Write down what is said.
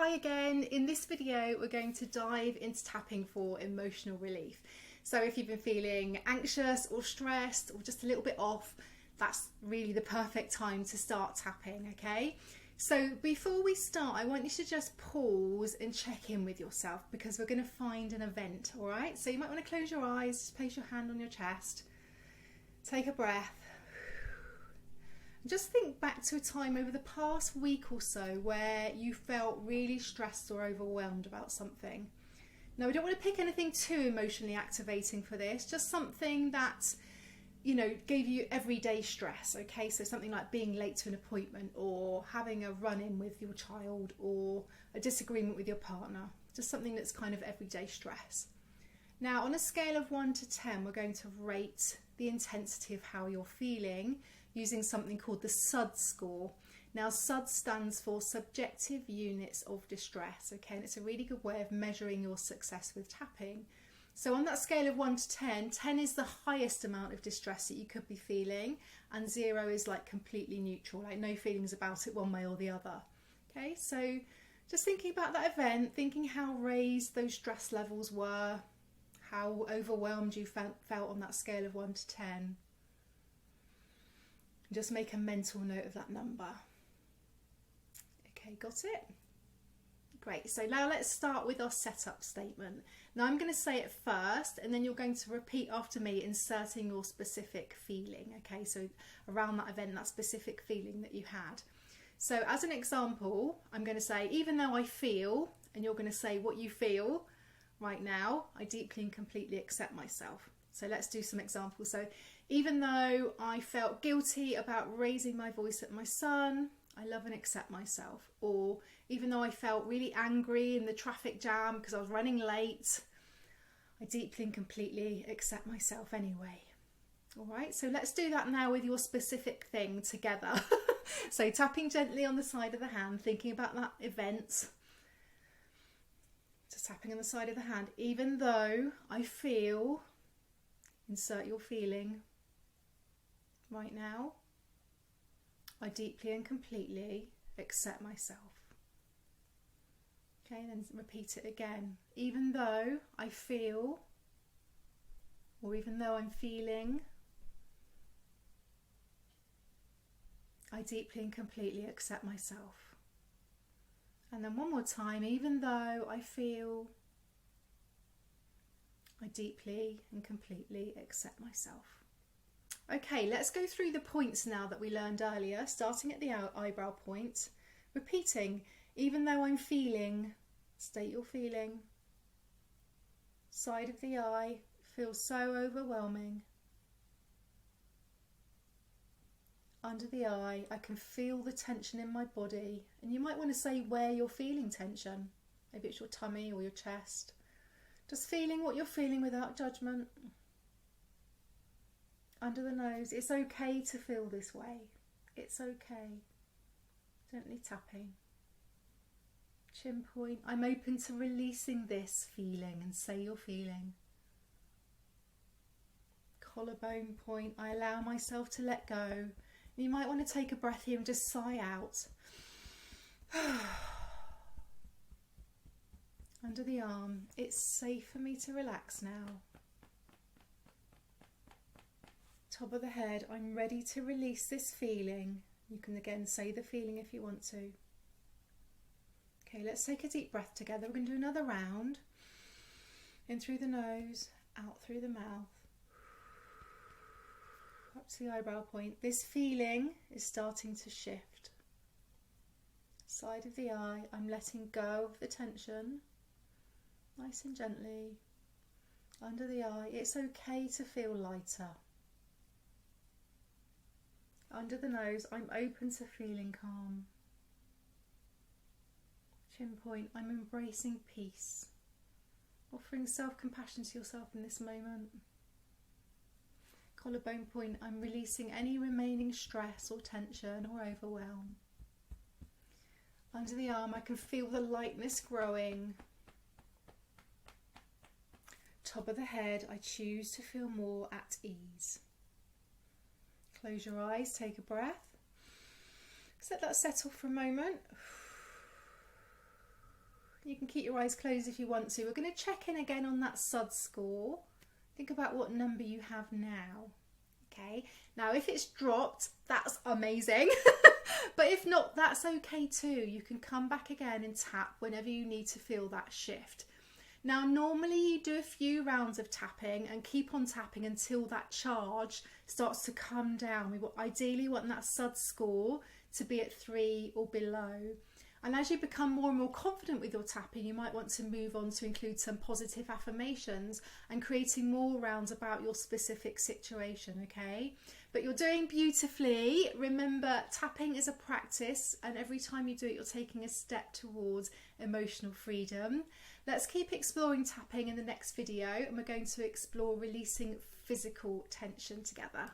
hi again. In this video we're going to dive into tapping for emotional relief. So if you've been feeling anxious or stressed or just a little bit off, that's really the perfect time to start tapping, okay? So before we start, I want you to just pause and check in with yourself because we're going to find an event, all right? So you might want to close your eyes, just place your hand on your chest, take a breath. Just think back to a time over the past week or so where you felt really stressed or overwhelmed about something. Now, we don't want to pick anything too emotionally activating for this, just something that, you know, gave you everyday stress, okay? So something like being late to an appointment or having a run-in with your child or a disagreement with your partner, just something that's kind of everyday stress. Now, on a scale of 1 to 10, we're going to rate the intensity of how you're feeling using something called the SUD score. Now, SUD stands for Subjective Units of Distress, okay? And it's a really good way of measuring your success with tapping. So on that scale of 1 to 10, 10 is the highest amount of distress that you could be feeling, and 0 is like completely neutral, like no feelings about it one way or the other. Okay, so just thinking about that event, thinking how raised those stress levels were, how overwhelmed you felt on that scale of 1 to 10. Just make a mental note of that number. Okay, got it? Great, so now let's start with our setup statement. Now I'm going to say it first and then you're going to repeat after me, inserting your specific feeling, okay? So around that event, that specific feeling that you had. So as an example, I'm going to say, even though I feel, and you're going to say what you feel right now, I deeply and completely accept myself. So let's do some examples. So even though I felt guilty about raising my voice at my son, I love and accept myself. Or even though I felt really angry in the traffic jam because I was running late, I deeply and completely accept myself anyway. All right, so let's do that now with your specific thing together. So tapping gently on the side of the hand, thinking about that event. Just tapping on the side of the hand. Even though I feel, insert your feeling right now, I deeply and completely accept myself. Okay, then repeat it again. Even though I feel, or even though I'm feeling, I deeply and completely accept myself. And then one more time, even though I feel, I deeply and completely accept myself. Okay, let's go through the points now that we learned earlier, starting at the eyebrow point, repeating, even though I'm feeling, state your feeling. Side of the eye, feels so overwhelming. Under the eye, I can feel the tension in my body, and you might want to say where you're feeling tension. Maybe it's your tummy or your chest. Just feeling what you're feeling without judgment. Under the nose, it's okay to feel this way. It's okay. Gently tapping. Chin point, I'm open to releasing this feeling, and say you're feeling. Collarbone point, I allow myself to let go. You might want to take a breath here and just sigh out. Under the arm, it's safe for me to relax now. Top of the head, I'm ready to release this feeling. You can again say the feeling if you want to. Okay, let's take a deep breath together. We're going to do another round. In through the nose, out through the mouth. Up to the eyebrow point. This feeling is starting to shift. Side of the eye, I'm letting go of the tension. Nice and gently. Under the eye, it's okay to feel lighter. Under the nose, I'm open to feeling calm. Chin point, I'm embracing peace. Offering self-compassion to yourself in this moment. Collarbone point, I'm releasing any remaining stress or tension or overwhelm. Under the arm, I can feel the lightness growing. Top of the head, I choose to feel more at ease. Close your eyes, take a breath. Let that settle for a moment. You can keep your eyes closed if you want to. We're going to check in again on that SUD score. Think about what number you have now. Okay, now if it's dropped, that's amazing. But if not, that's okay too. You can come back again and tap whenever you need to feel that shift. Now, normally you do a few rounds of tapping and keep on tapping until that charge starts to come down. We ideally want that SUD score to be at 3 or below. And as you become more and more confident with your tapping, you might want to move on to include some positive affirmations and creating more rounds about your specific situation, okay? But you're doing beautifully. Remember, tapping is a practice, and every time you do it, you're taking a step towards emotional freedom. Let's keep exploring tapping in the next video, and we're going to explore releasing physical tension together.